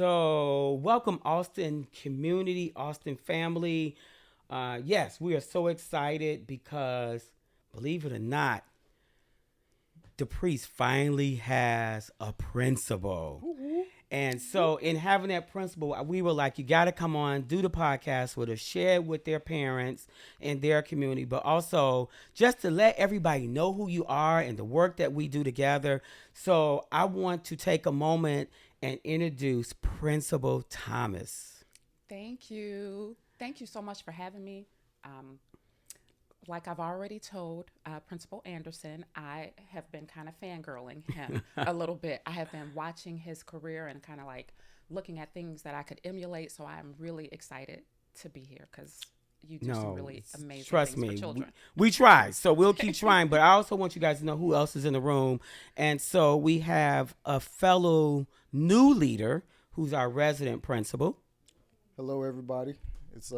So, welcome, Austin community, Austin family. Yes, we are so excited because, believe it or not, Depriest finally has a principal. And so, in having that principal, we were like, you got to come on, do the podcast with us, share it with their parents and their community, but also just to let everybody know who you are and the work that we do together. So, I want to take a moment and introduce Principal Thomas. Thank you. Thank you so much for having me. Um, like I've already told Principal Anderson, I have been kind of fangirling him a little bit. I have been watching his career and kind of like looking at things that I could emulate. So I'm really excited to be here because you do some No, really amazing trust things for me, children. we try. So we'll keep trying. But I also want you guys to know who else is in the room. And so we have a fellow new leader who's our resident principal. Hello, everybody. It's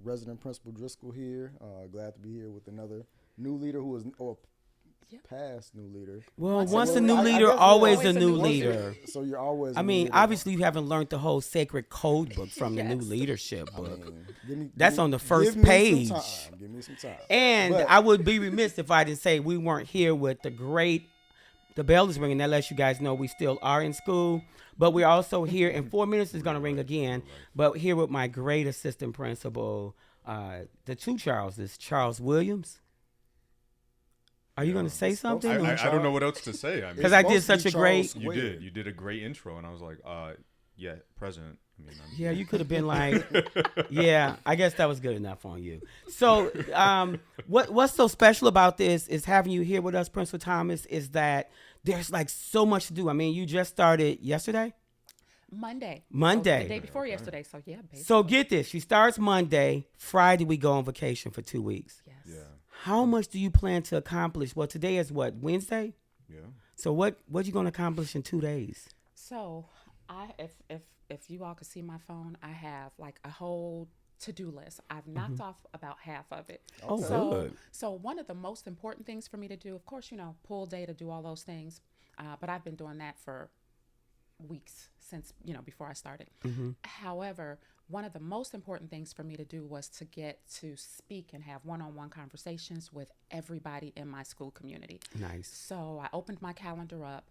resident principal Driscoll here. Glad to be here with another new leader who is or Yep. past new leader. Well, Once a once a new- new I leader, guess, yeah, always always a a new new leader. So you're always. I a new mean, leader. obviously, you haven't learned the whole sacred code book from the new Yes. leadership I book. mean, That's on the first give me page. Some time. Give me some time. And But- I would be remiss if I didn't say we weren't here with the bell is ringing. That lets you guys know we still are in school. But we're also here, in 4 minutes is going to ring again. But here with my great assistant principal, the two Charleses, Charles Williams. Are you Yeah. going to say It's supposed something? to be I don't know what else to say. I mean, Because I did It's supposed such to a be great. Charles you Square. did. You did a great intro, and I was like, yeah, president. I mean, Yeah, you could have been like, yeah, I guess that was good enough on you. So, what's so special about this is having you here with us, Principal Thomas, is that there's like so much to do. I mean, you just started yesterday. Monday. Monday. So the day before Okay. yesterday. So yeah, basically. So get this, she starts Monday. Friday, we go on vacation for 2 weeks. Yes. Yeah, How much do you plan to accomplish? Well, today is what, Wednesday? yeah. So what you going to accomplish in 2 days? So if you all could see my phone, I have like a whole to-do list. I've knocked off about half of it. Oh, so, good. So one of the most important things for me to do, of course, pull data, do all those things. But I've been doing that for weeks since, before I started. However, one of the most important things for me to do was to get to speak and have one-on-one conversations with everybody in my school community. Nice. So I opened my calendar up.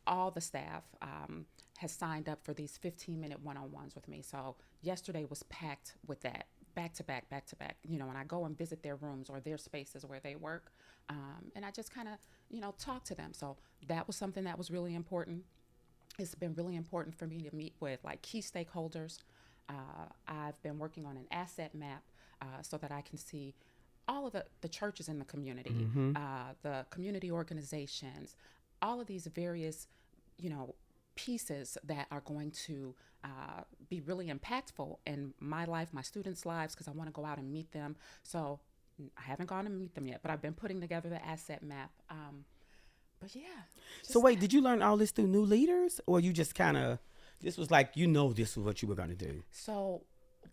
All the staff has signed up for these 15-minute one-on-ones with me. So yesterday was packed with that, back to back, back to back. And I go and visit their rooms or their spaces where they work, and I just kind of, talk to them. So that was something that was really important. It's been really important for me to meet with like key stakeholders. I've been working on an asset map so that I can see all of the churches in the community, the community organizations, all of these various, pieces that are going to be really impactful in my life, my students' lives, because I want to go out and meet them. So I haven't gone to meet them yet, but I've been putting together the asset map. But yeah. So wait, did you learn all this through new leaders, or you just kind of, this was like, this is what you were going to do? So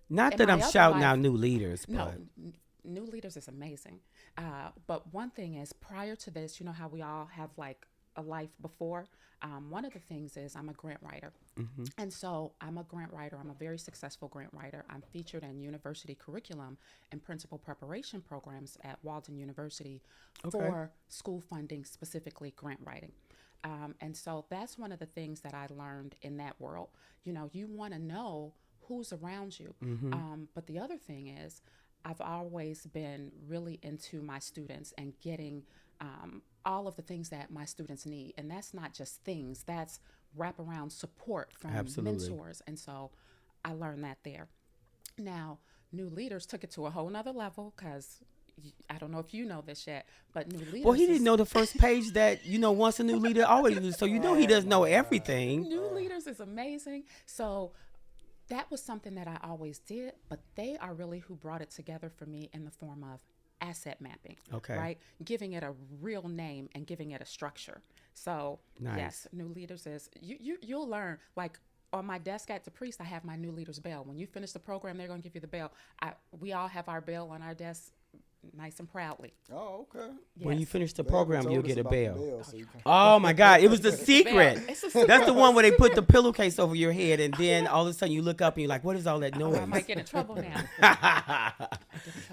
Not in that my I'm other shouting life- out new leaders, no, but new leaders is amazing. But one thing is, prior to this, you know how we all have like a life before. One of the things is I'm a grant writer. And so I'm a grant writer. I'm a very successful grant writer. I'm featured in university curriculum and principal preparation programs at Walden University for school funding, specifically grant writing. And so that's one of the things that I learned in that world. You want to know who's around you. But the other thing is, I've always been really into my students and getting all of the things that my students need. And that's not just things, that's wraparound support from Absolutely. mentors. And so I learned that there. Now, new leaders took it to a whole nother level because I don't know if you know this yet, but new leaders. well, he is- didn't know the first page that once a new leader always do. So he doesn't know everything. New leaders is amazing. So that was something that I always did, but they are really who brought it together for me in the form of asset mapping. Okay. Right? Giving it a real name and giving it a structure. So Nice. yes, new leaders is you'll learn like on my desk at Depriest, I have my new leaders bell. When you finish the program, they're going to give you the bell. We all have our bell on our desk nice and proudly. Oh, okay. When you Yes. finish the They haven't program, told you'll us get a about the bell. so you can- Oh my God! It was the secret. It's a secret. That's the one where they put the pillowcase over your head, and then all of a sudden you look up and you're like, "What is all that Oh, noise?" I might get in trouble now.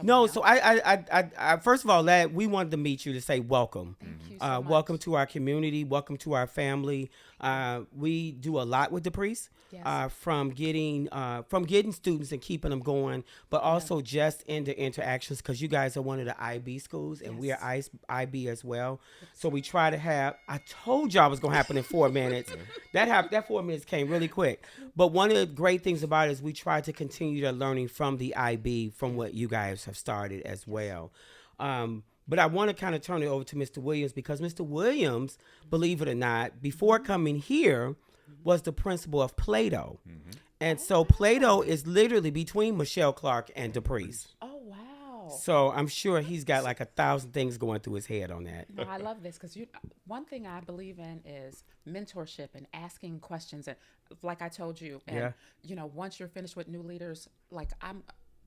No, so I first of all, that we wanted to meet you to say welcome. Thank you so much. Welcome to our community. Welcome to our family. We do a lot with Depriest, Yes. from getting students and keeping them going, but also just in the interactions, because you guys are one of the IB schools and we are IB as well. So we try to have. I told y'all it was gonna happen in 4 minutes. That 4 minutes came really quick. But one of the great things about it is we try to continue the learning from the IB, from what you guys have started as well. But I want to kind of turn it over to Mr. Williams, because Mr. Williams, believe it or not, before coming here, was the principal of Plato. And so Plato is literally between Michelle Clark and Depriest. Oh, wow. So I'm sure he's got like 1,000 things going through his head on that. No, I love this because one thing I believe in is mentorship and asking questions. And like I told you, and once you're finished with new leaders,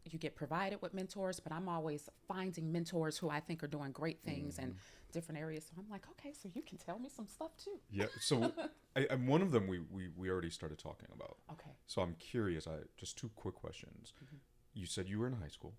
you get provided with mentors, but I'm always finding mentors who I think are doing great things in different areas. So I'm like, okay, so you can tell me some stuff too. Yeah. So I'm one of them we already started talking about. Okay. So I'm curious. Just 2 quick questions. You said you were in high school,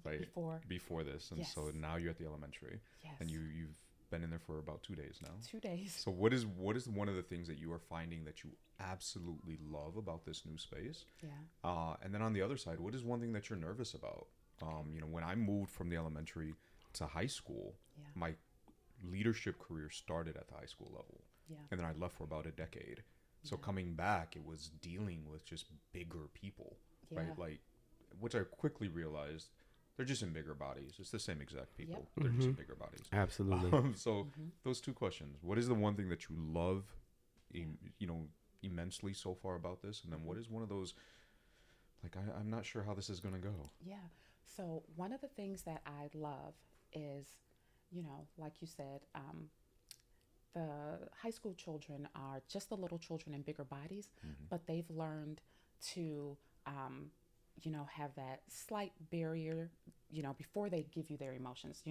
right? Before this, and Yes. so now you're at the elementary, Yes. and you've been in there for about 2 days now. 2 days. So what is one of the things that you are finding that you absolutely love about this new space? Yeah. And then on the other side, what is one thing that you're nervous about? When I moved from the elementary to high school, my leadership career started at the high school level. Yeah. And then I left for about a decade. So coming back, it was dealing with just bigger people, right? Like, which I quickly realized they're just in bigger bodies. It's the same exact people. They're just in bigger bodies. Absolutely. So those 2 questions. What is the one thing that you love, immensely so far about this? And then what is one of those, like, I'm not sure how this is going to go. Yeah. So one of the things that I love is, like you said, the high school children are just the little children in bigger bodies, but they've learned to, have that slight barrier, before they give you their emotions.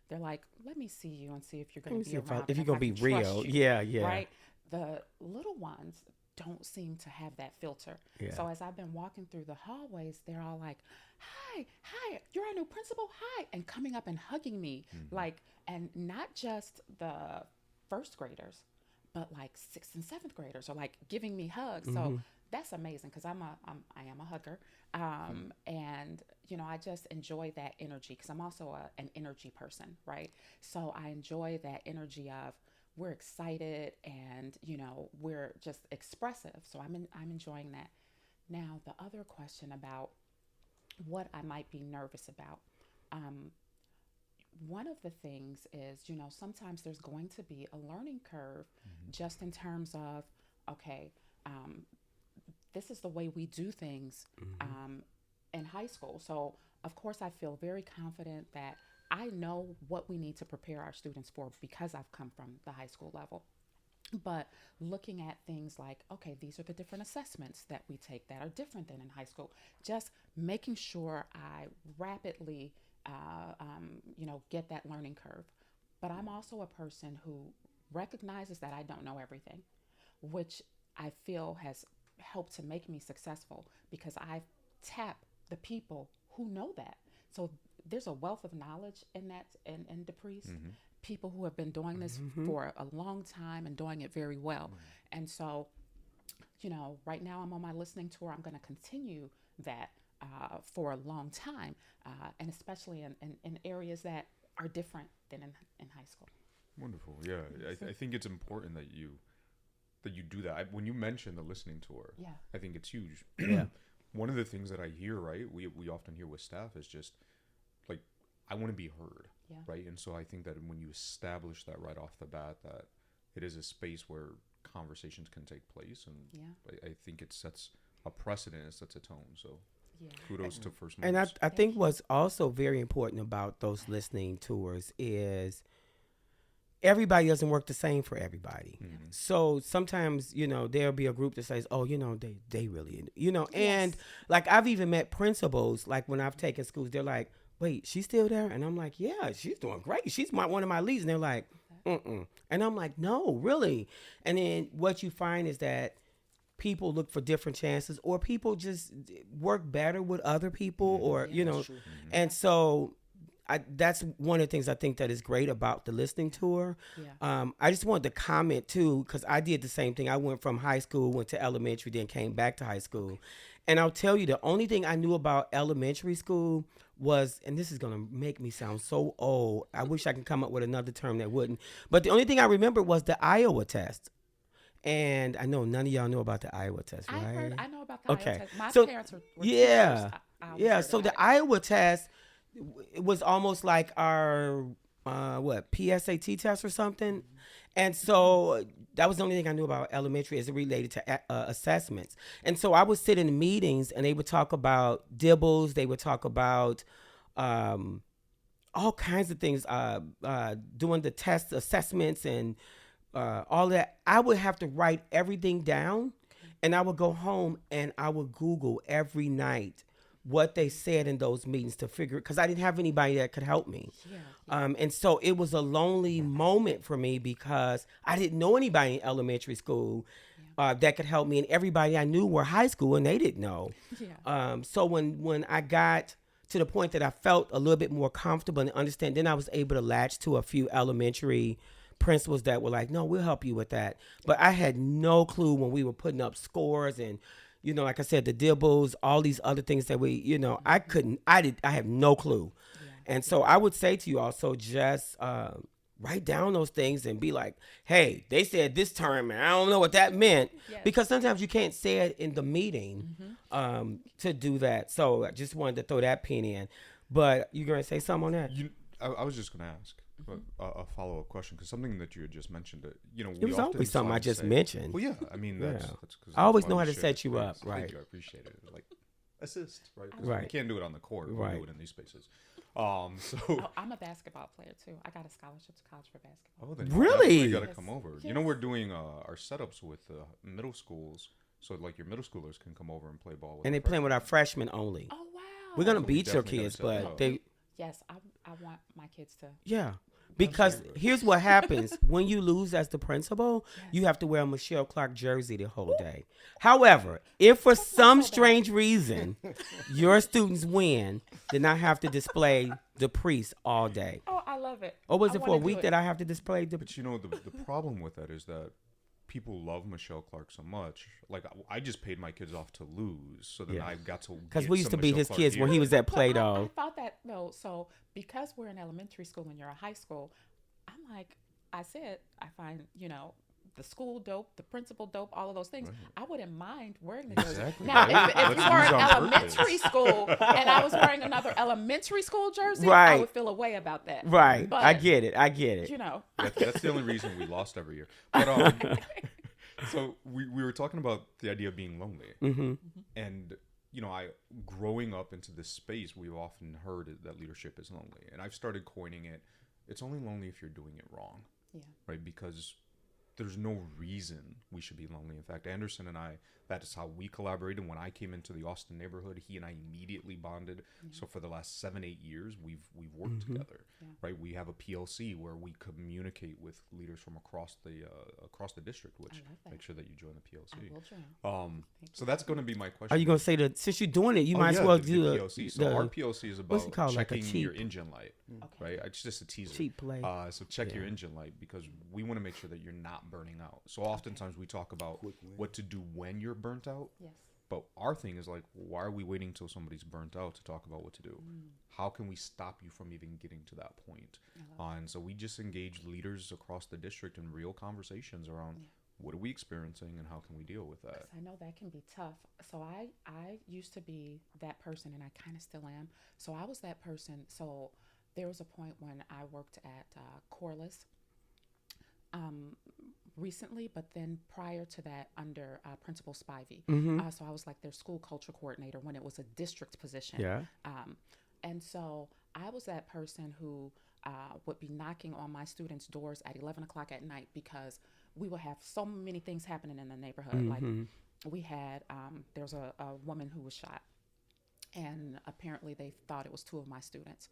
They're like, let me see you and see if you're going to be around. If you're and going to I be can real. trust you, Yeah. Right? The little ones don't seem to have that filter. Yeah. So as I've been walking through the hallways, they're all like, hi, you're our new principal, hi, and coming up and hugging me, and not just the first graders, but like 6th and 7th graders are like giving me hugs. So that's amazing because I am a hugger. And, I just enjoy that energy because I'm also an energy person, right? So I enjoy that energy of, we're excited and, we're just expressive. So I'm enjoying that. Now, the other question about what I might be nervous about. One of the things is, sometimes there's going to be a learning curve just in terms of, okay, this is the way we do things in high school. So, of course, I feel very confident that I know what we need to prepare our students for because I've come from the high school level. But looking at things like, okay, these are the different assessments that we take that are different than in high school. Just making sure I rapidly, get that learning curve. But I'm also a person who recognizes that I don't know everything, which I feel has helped to make me successful because I tap the people who know that. So there's a wealth of knowledge in that, in Depriest. People who have been doing this for a long time and doing it very well. And so, right now I'm on my listening tour. I'm going to continue that for a long time, and especially in areas that are different than in high school. Wonderful. Yeah, I think it's important that you do that. When you mention the listening tour, I think it's huge. Yeah. One of the things that I hear, right, we often hear with staff is just like, I want to be heard, right? And so I think that when you establish that right off the bat, that it is a space where conversations can take place, and I think it sets a precedent, it sets a tone. So kudos to First Moves. And I think what's also very important about those listening tours is everybody doesn't work the same for everybody. So sometimes, there'll be a group that says, oh, they really, and like I've even met principals, like when I've taken schools, they're like, wait, she's still there? And I'm like, yeah, she's doing great. She's one of my leads. And they're like, mm-mm. And I'm like, no, really. And then what you find is that people look for different chances, or people just work better with other people, or, and so that's one of the things I think that is great about the listening tour. Yeah. I just wanted to comment too, because I did the same thing. I went from high school, went to elementary, then came back to high school. And I'll tell you, the only thing I knew about elementary school was, and this is going to make me sound so old. I wish I could come up with another term that wouldn't. But the only thing I remember was the Iowa test. And I know none of y'all know about the Iowa test, right? I know about the Iowa test. My So, parents were yeah. teachers. I always Yeah. heard So about the it. Iowa test, it was almost like our, PSAT test or something. And so that was the only thing I knew about elementary as it related to assessments. And so I would sit in meetings and they would talk about dibbles. They would talk about all kinds of things, doing the test assessments and all that. I would have to write everything down, and I would go home and I would Google every night what they said in those meetings to figure, because I didn't have anybody that could help me. And so it was a lonely moment for me because I didn't know anybody in elementary school that could help me, and everybody I knew were high school and they didn't know. So when I got to the point that I felt a little bit more comfortable and understand, then I was able to latch to a few elementary principals that were like, no, we'll help you with that. But I had no clue when we were putting up scores and, like I said, the dibbles, all these other things that we, I have no clue. And so I would say to you also, just write down those things and be like, hey, they said this term and I don't know what that meant. Because sometimes you can't say it in the meeting to do that. So I just wanted to throw that pin in. But you're going to say something on that? I was just going to ask a follow-up question, because something that you had just mentioned, it was always something I just mentioned. Well, yeah, I mean, that's I always know how to set you up, right? Thank you, I appreciate it. Like, assist, right? Right. We can't do it on the court. We do it in these spaces. I'm a basketball player too. I got a scholarship to college for basketball. Oh, then really? You got to come over. Yes. We're doing our setups with middle schools, so like your middle schoolers can come over and play ball. And they're playing with our freshmen only. Oh wow! We're gonna beat your kids, but they. Yes, I want my kids to. Yeah. Because here's what happens when you lose as the principal, you have to wear a Michelle Clark jersey the whole day. However, if for some strange reason your students win, then I have to display Depriest all day. Oh, I love it. Or was it for a week that I have to display But the problem with that is that people love Michelle Clark so much. Like, I just paid my kids off to lose, so then I got to. Because we used to beat his kids when he was at Play-Doh. I thought that though. So because we're in elementary school and you're a high school, I'm like, I find the school dope, the principal dope, all of those things. Right. I wouldn't mind wearing the jersey. Exactly. Now, if you were in elementary school and I was wearing another elementary school jersey, right. I would feel a way about that. Right. But, I get it. That's the only reason we lost every year. But so we were talking about the idea of being lonely, and growing up into this space, we've often heard that leadership is lonely, and I've started coining it. It's only lonely if you're doing it wrong, right? Because there's no reason we should be lonely. In fact, Anderson and I, that is how we collaborated. When I came into the Austin neighborhood, he and I immediately bonded. So for the last 7-8 years, we've worked together, right? We have a PLC where we communicate with leaders from across the district, which make sure that you join the PLC. I will join. So that's going to be my question. Are you going to say that since you're doing it, you might as well do the PLC? So our PLC is about checking like your engine light, right? It's just a teaser. Cheap play. So check your engine light, because we want to make sure that you're not burning out. So oftentimes we talk about what to do when you're burnt out. Yes. But our thing is like, why are we waiting till somebody's burnt out to talk about what to do? How can we stop you from even getting to that point? And so we just engage leaders across the district in real conversations around what are we experiencing and how can we deal with that? I know that can be tough. So I used to be that person, and I kind of still am. So I was that person. So there was a point when I worked at Corliss recently, but then prior to that under Principal Spivey. So I was like their school culture coordinator when it was a district position. And so I was that person who would be knocking on my students' doors at 11 o'clock at night, because we would have so many things happening in the neighborhood. Like we had, there was a woman who was shot. and apparently they thought it was two of my students.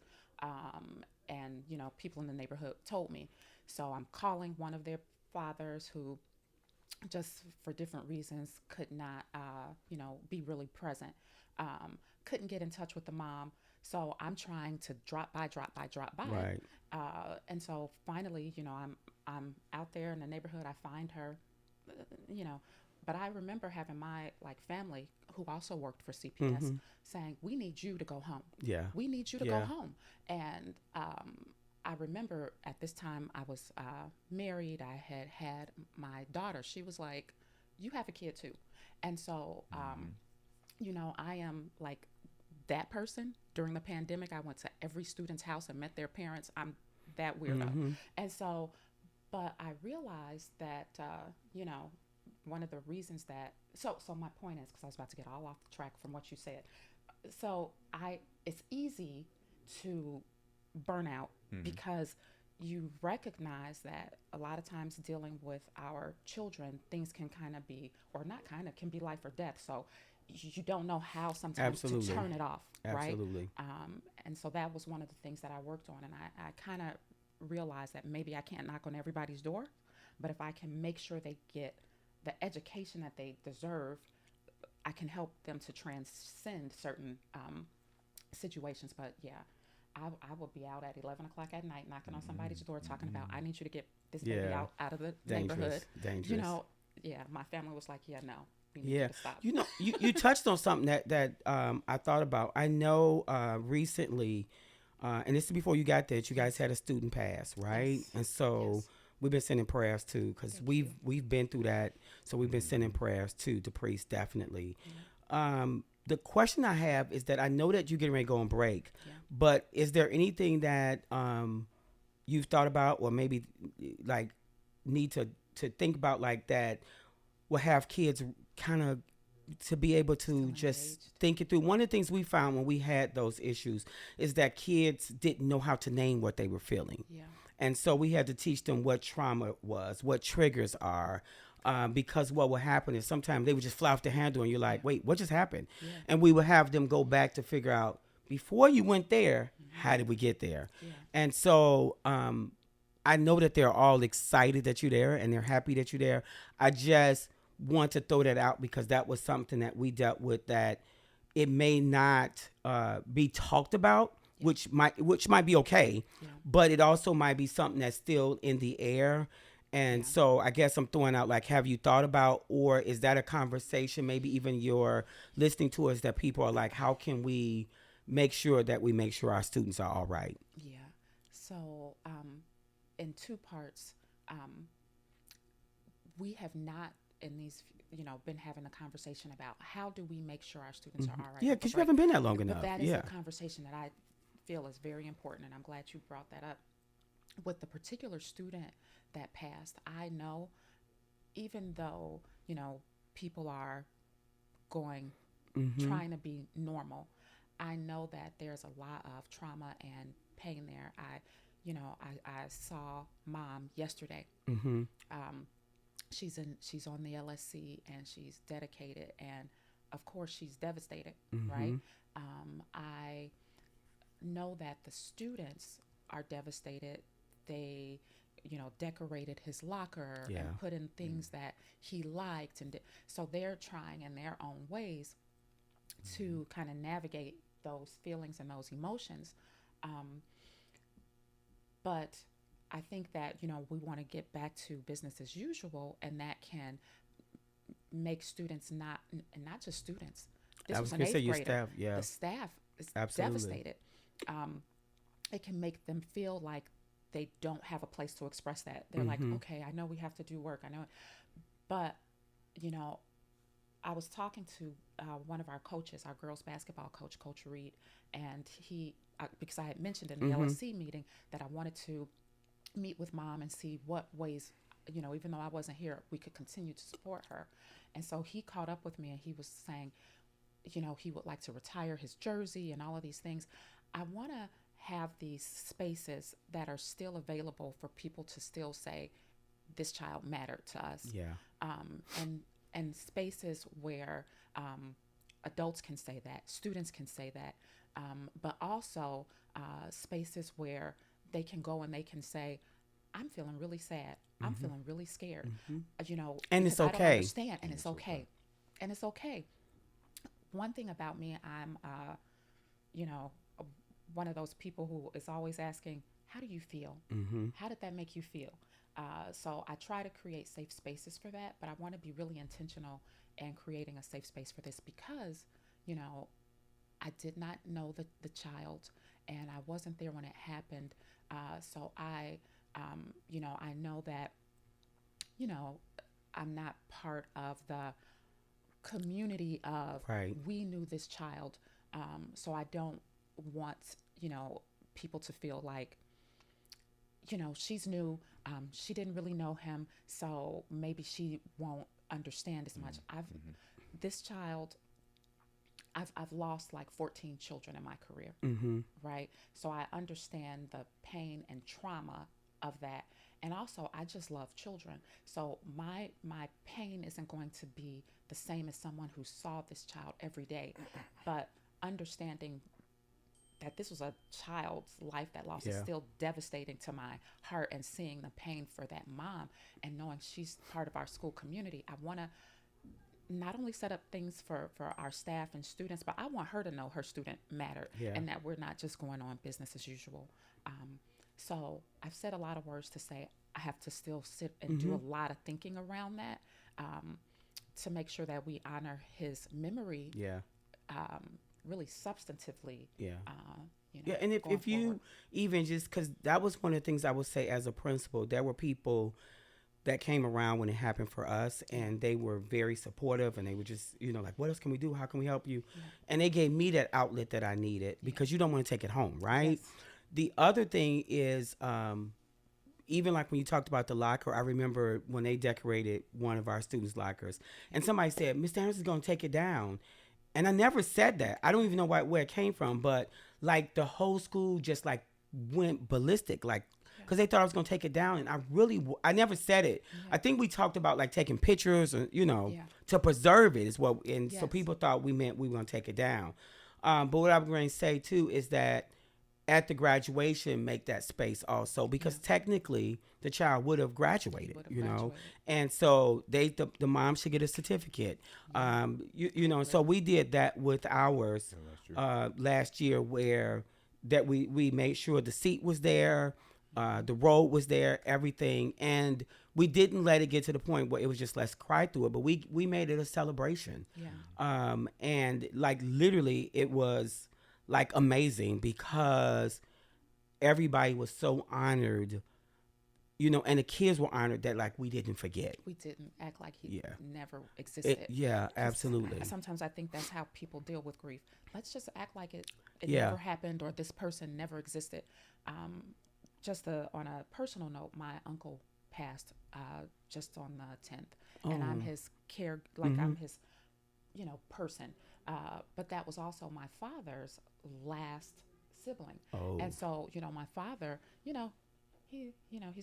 And people in the neighborhood told me. So I'm calling one of their fathers who just for different reasons could not be really present. Couldn't get in touch with the mom. So I'm trying to drop by. Right. And so finally, I'm out there in the neighborhood. I find her, you know, but I remember having my family who also worked for CPS saying, "We need you to go home. Yeah. We need you to go Yeah. home." And I remember at this time I was married. I had my daughter. She was like, "You have a kid too," and so I am like that person during the pandemic. I went to every student's house and met their parents. I'm that weirdo, and so, but I realized that one of the reasons that so my point is, because I was about to get all off the track from what you said. So it's easy to burn out because you recognize that a lot of times dealing with our children, things can kind of be, or not kind of, can be life or death. So you don't know how sometimes Absolutely. to turn it off, Absolutely. right? And so that was one of the things that I worked on, and I kind of realized that maybe I can't knock on everybody's door, but if I can make sure they get the education that they deserve, I can help them to transcend certain situations. But yeah, I will be out at 11 o'clock at night knocking on somebody's door talking about, I need you to get this baby Yeah. out of the Dangerous. neighborhood. Dangerous. Yeah, my family was like, yeah, no, we need Yeah. you to stop. You touched on something that I thought about. I know recently, and this is before you got there, that you guys had a student pass, right? Yes. And so Yes. we've been sending prayers too, because Thank we've been through that. So we've been sending prayers to Depriest, definitely. The question I have is that I know that you're getting ready to go on break, Yeah. but is there anything that you've thought about, or maybe like need to think about, like that will have kids kind of to be able to Still just engaged. think it through? One of the things we found when we had those issues is that kids didn't know how to name what they were feeling. Yeah. And so we had to teach them what trauma was, what triggers are, because what would happen is sometimes they would just fly off the handle and you're like, wait, what just happened? Yeah. And we would have them go back to figure out, before you went there, how did we get there? Yeah. And so I know that they're all excited that you're there and they're happy that you're there. I just want to throw that out because that was something that we dealt with, that it may not be talked about, which might be okay, but it also might be something that's still in the air. And so I guess I'm throwing out, like, have you thought about, or is that a conversation, maybe even you're listening to us, that people are like, how can we make sure our students are all right? Yeah. So, in two parts, we have not in these, been having a conversation about how do we make sure our students are all right. Yeah, because you haven't been there long But enough. that is Yeah. a conversation that I feel is very important, and I'm glad you brought that up. With the particular student that passed, I know, even though, people are going, trying to be normal, I know that there's a lot of trauma and pain there. I saw mom yesterday. She's on the LSC and she's dedicated, and of course she's devastated, right? I know that the students are devastated. They, decorated his locker and put in things that he liked, and so they're trying in their own ways to kind of navigate those feelings and those emotions. But I think that, we want to get back to business as usual, and that can make students not just students. This I was was an going to say eighth your grader. staff, yeah. The staff is Absolutely. devastated. It can make them feel like they don't have a place to express that. They're like, okay, I know we have to do work. I know, but I was talking to one of our coaches, our girls basketball coach, Coach Reed, and because I had mentioned in the LSC meeting that I wanted to meet with mom and see what ways, even though I wasn't here, we could continue to support her. And so he caught up with me and he was saying, he would like to retire his jersey and all of these things. I want to have these spaces that are still available for people to still say, this child mattered to us. Yeah. And spaces where adults can say that, students can say that, but also spaces where they can go and they can say, I'm feeling really sad. I'm feeling really scared. You know, And because it's I don't okay. understand, and it's okay. And it's okay. One thing about me, I'm, you know, one of those people who is always asking, how do you feel? How did that make you feel? So I try to create safe spaces for that, but I want to be really intentional in creating a safe space for this because, you know, I did not know the child and I wasn't there when it happened. So you know, I know that, you know, I'm not part of the community of Right. we knew this child. So I don't want, you know, people to feel like, you know, she's new. She didn't really know him, so maybe she won't understand as much. This child, I've lost like 14 children in my career, right? So I understand the pain and trauma of that, and also I just love children. So my pain isn't going to be the same as someone who saw this child every day, but understanding that this was a child's life that lost is Yeah. still devastating to my heart, and seeing the pain for that mom and knowing she's part of our school community. I want to not only set up things for our staff and students, but I want her to know her student mattered Yeah. and that we're not just going on business as usual. So I've said a lot of words to say I have to still sit and do a lot of thinking around that to make sure that we honor his memory Yeah. really substantively. Yeah. You know, Yeah, and going if you forward. even just because that was one of the things I would say as a principal, there were people that came around when it happened for us, and they were very supportive, and they were just, you know, like, what else can we do? How can we help you? And they gave me that outlet that I needed because you don't want to take it home, right? Yes. The other thing is, even like when you talked about the locker, I remember when they decorated one of our students' lockers, and somebody said, Mr. Anderson is going to take it down. And I never said that. I don't even know where it came from, but like the whole school just like went ballistic, like because they thought I was gonna take it down, and I never said it. I think we talked about like taking pictures, or to preserve it is what, and so Yes. people thought we meant we were gonna take it down. But what I'm going to say too is that at the graduation, make that space also, because technically the child would have graduated, and so the mom should get a certificate. You know, so we did that with ours last year, where that we made sure the seat was there, the road was there, everything, and we didn't let it get to the point where it was just let's cry through it, but we made it a celebration. And like literally it was like amazing because everybody was so honored, you know, and the kids were honored that like we didn't forget. We didn't act like he never existed. Absolutely. Sometimes I think that's how people deal with grief. Let's just act like it Yeah. never happened, or this person never existed. Just on a personal note, my uncle passed just on the 10th, and I'm his I'm his, you know, person. But that was also my father's last sibling. And so, you know, my father, he's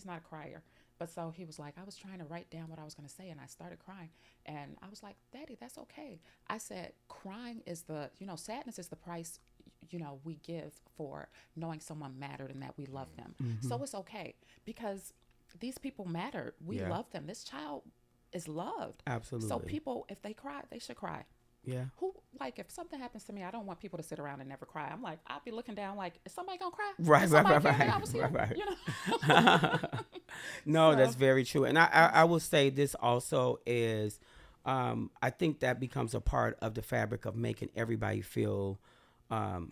not a crier. But so he was like, I was trying to write down what I was going to say, and I started crying. And I was like, Daddy, that's okay. I said, crying is sadness is the price, we give for knowing someone mattered and that we love them. So it's okay because these people mattered. We love them. This child is loved. Absolutely. So people, if they cry, they should cry. Yeah. If something happens to me, I don't want people to sit around and never cry. I'm like, I'll be looking down like, is somebody gonna cry? Right. Is somebody caring that I was here? You know? No, that's very true. And I will say this also is, I think that becomes a part of the fabric of making everybody feel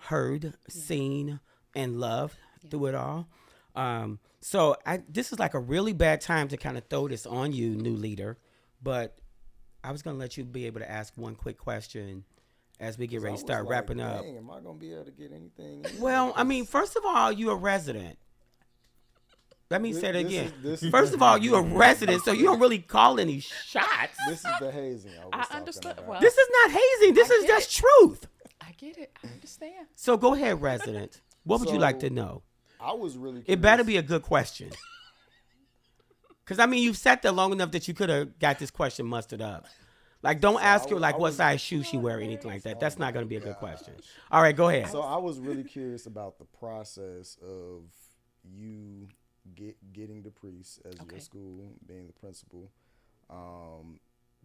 heard, seen, and loved through it all. So this is like a really bad time to kind of throw this on you, new leader, but I was going to let you be able to ask one quick question as we get ready to start wrapping up. Dang, am I going to be able to get anything? Well, I mean, first of all, you're a resident. Let me say it again. First of all, you're a resident, so you don't really call any shots. This is the hazing I was I understood. talking about. Well, This is not hazing. This is just truth. I get it. I understand. So go ahead, resident. What would you like to know? I was really curious. It better be a good question. Because, I mean, you've sat there long enough that you could have got this question mustered up. Like, don't So ask her like I what was size shoe she wear or anything like that. oh That's not my going to be a good question. gosh. All right, go ahead. So I was really curious about the process of you getting Depriest as your Okay. school, being the principal.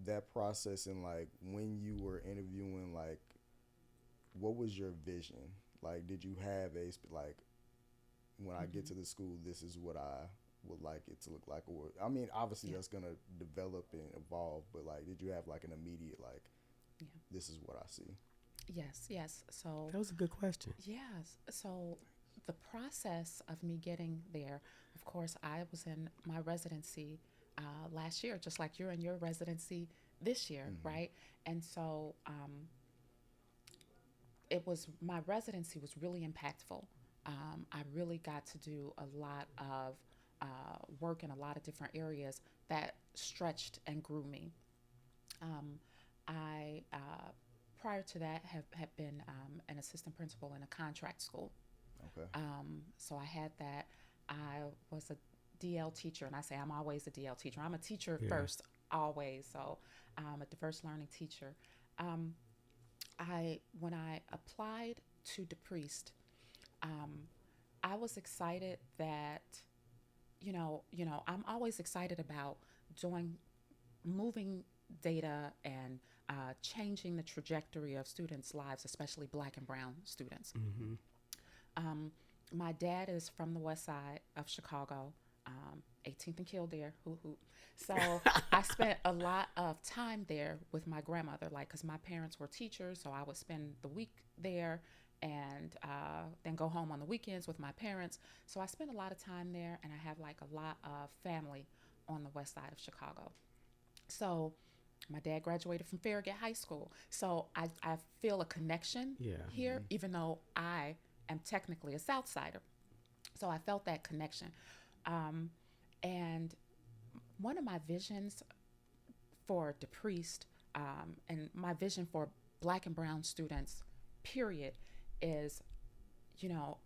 That process and like when you were interviewing, like what was your vision? Like, did you have like when I get to the school, this is what I would like it to look like? Or I mean, obviously Yeah. that's gonna develop and evolve, but like, did you have like an immediate like, Yeah. this is what I see? Yes, yes. So, That was a good question. yes. So, the process of me getting there, of course, I was in my residency last year, just like you're in your residency this year, right? And so, it was my residency was really impactful. I really got to do a lot of work in a lot of different areas that stretched and grew me. I prior to that have been an assistant principal in a contract school. Okay. So I had that. I was a DL teacher, and I say I'm always a DL teacher. I'm a teacher Yeah. first, always. So I'm a diverse learning teacher. Um, I when I applied to Depriest, um, I was excited that I'm always excited about doing moving data and changing the trajectory of students' lives, especially Black and Brown students. Mm-hmm. Um, my dad is from the west side of Chicago, 18th and Kildare, hoo hoo. So I spent a lot of time there with my grandmother, like, because my parents were teachers, so I would spend the week there and then go home on the weekends with my parents. So I spent a lot of time there, and I have like a lot of family on the west side of Chicago. So my dad graduated from Farragut High School. So I feel a connection Yeah. here, even though I am technically a South Sider. So I felt that connection. And one of my visions for Depriest and my vision for Black and Brown students, period, is, you know,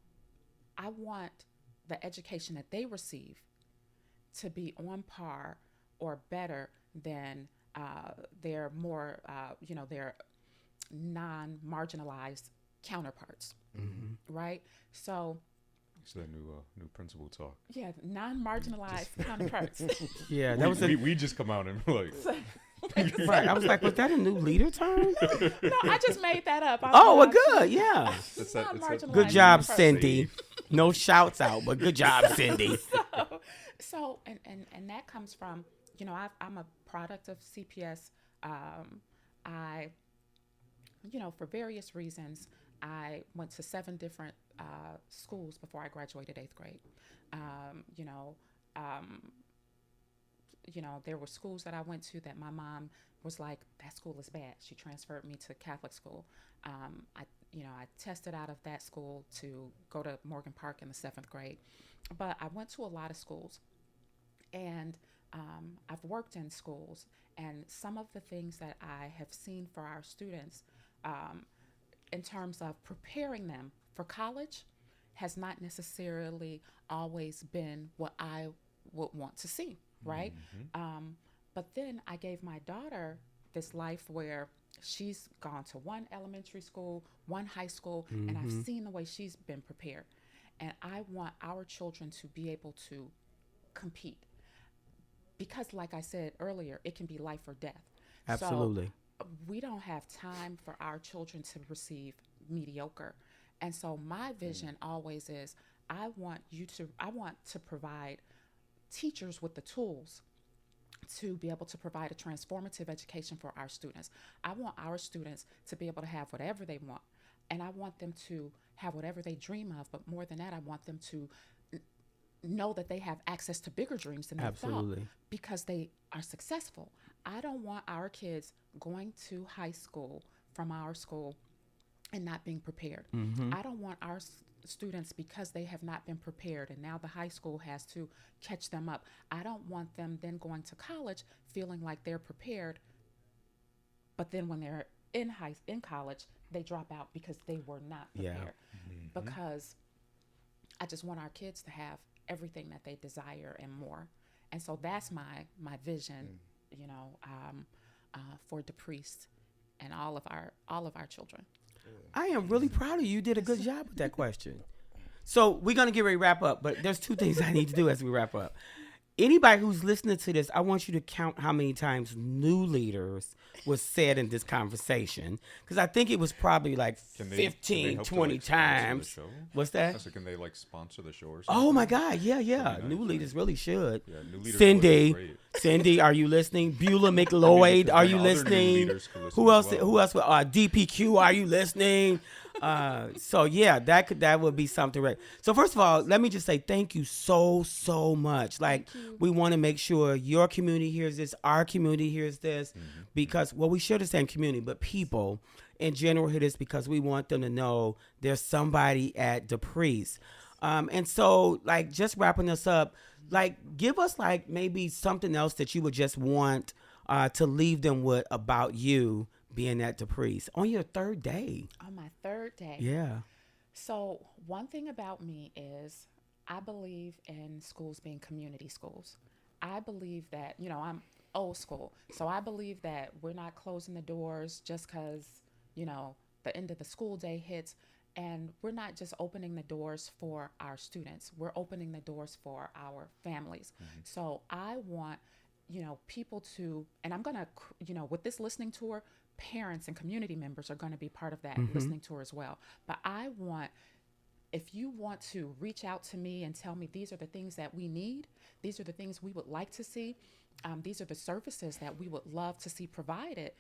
I want the education that they receive to be on par or better than their more, their non-marginalized counterparts, right? So, It's that new principal talk. yeah, non-marginalized counterparts. Yeah, that was we just come out and like right. I was like, was that a new leader term? No, I just made that up. Oh, well, good. Yeah. it's that Non-marginalized Good job, counterparts. Cindy. No shouts out, but good job, Cindy. So and that comes from, I'm a product of CPS. I, for various reasons, I went to 7 different schools before I graduated 8th grade. There were schools that I went to that my mom was like, that school is bad. She transferred me to Catholic school. I tested out of that school to go to Morgan Park in the 7th grade. But I went to a lot of schools, and I've worked in schools, and some of the things that I have seen for our students in terms of preparing them for college has not necessarily always been what I would want to see, right? But then I gave my daughter this life where she's gone to one elementary school, one high school, and I've seen the way she's been prepared. And I want our children to be able to compete. Because, like I said earlier, it can be life or death. Absolutely. So we don't have time for our children to receive mediocre. And so my vision always is I want to provide teachers with the tools to be able to provide a transformative education for our students. I want our students to be able to have whatever they want. And I want them to have whatever they dream of. But more than that, I want them to know that they have access to bigger dreams than they thought Absolutely. because they are successful. I don't want our kids going to high school from our school and not being prepared. I don't want our students, because they have not been prepared and now the high school has to catch them up. I don't want them then going to college feeling like they're prepared, but then when they're in college, they drop out because they were not Yeah. prepared. Because I just want our kids to have everything that they desire and more. And so that's my vision, for Depriest and all of our children. I am really proud of you. You did a good job with that question. So we're going to get ready to wrap up, but there's two things I need to do as we wrap up. Anybody who's listening to this, I want you to count how many times new leaders was said in this conversation, because I think it was probably like Can they 15, help to, 20 like, sponsor the times. show? What's I that? said, can they like sponsor the show or something? Oh my God. Yeah. That'd be New nice, leaders right? really should. Yeah, new leaders Cindy, would be great. Cindy, are you listening? Beulah McLeod, because are then you other new listening? leaders could listen Who as else? well. Who else? DPQ, are you listening? So yeah, that would be something. Right. So first of all, let me just say thank you so much. Like we want to make sure your community hears this, our community hears this, because we share the same community, but people in general hear this because we want them to know there's somebody at Depriest. And so like just wrapping us up, like give us like maybe something else that you would just want to leave them with about you being at Depriest on your third day. On my third day. Yeah. So one thing about me is I believe in schools being community schools. I believe that, I'm old school. So I believe that we're not closing the doors just because, the end of the school day hits. And we're not just opening the doors for our students. We're opening the doors for our families. So I want, people to, and I'm going to, with this listening tour, parents and community members are going to be part of that listening tour as well. But I want, if you want to reach out to me and tell me these are the things that we need, these are the things we would like to see, these are the services that we would love to see provided,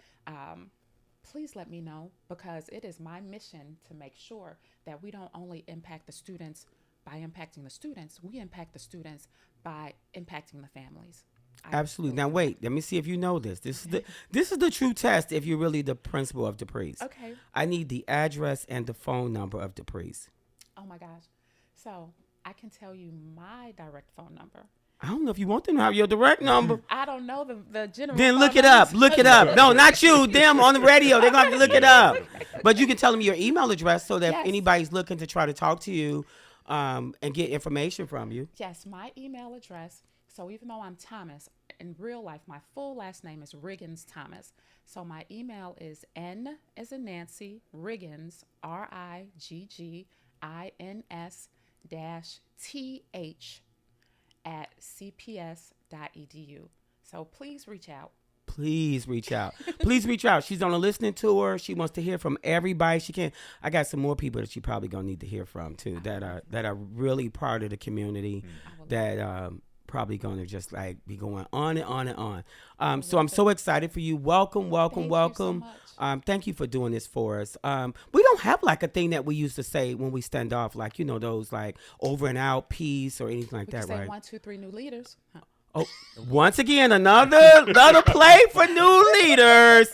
please let me know, because it is my mission to make sure that we don't only impact the students by impacting the students, we impact the students by impacting the families. Absolutely. Now wait, let me see if you know this. This is the true test if you're really the principal of Depriest. Okay. I need the address and the phone number of Depriest. Oh my gosh. So I can tell you my direct phone number. I don't know if you want them to have your direct number. I don't know the general. Then phone look it up. numbers. Look it up. No, not you. Them on the radio. They're going to have to look it up. But you can tell them your email address so that Yes. if anybody's looking to try to talk to you and get information from you. Yes, my email address. So even though I'm Thomas, in real life, my full last name is Riggins Thomas. So my email is N as in Nancy, Riggins, RIGGINS -TH @cps.edu. So please reach out. Please reach out. Please reach out. She's on a listening tour. She wants to hear from everybody she can. I got some more people that she probably gonna need to hear from too, that are really part of the community, that probably gonna just like be going on and on and on. So I'm so excited for you. Welcome. Thank you so much. Thank you for doing this for us. We don't have like a thing that we used to say when we stand off, like those like over and out peace or anything like We that, can say right? 1, 2, 3 new leaders. Huh. Oh, once again, another play for new leaders.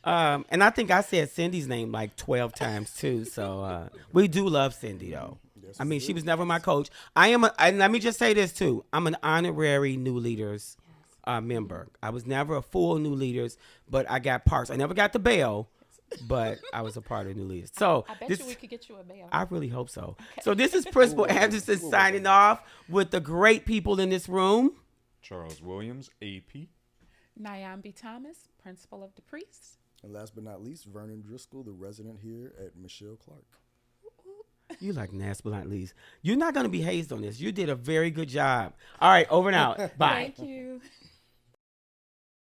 And I think I said Cindy's name like 12 times too. So we do love Cindy though. I mean, she was never my coach. And let me just say this too. I'm an honorary new leaders member. I was never a full new leaders, but I got parts. I never got the bell, but I was a part of new leaders. So I bet we could get you a bail. I really hope so. So this is Principal Anderson signing off with the great people in this room. Charles Williams, AP. Nyambi Thomas, principal of Depriest. And last but not least, Vernon Driscoll, the resident here at Michelle Clark. You like last but not least. You're not going to be hazed on this. You did a very good job. All right, over and out. Bye. Thank you.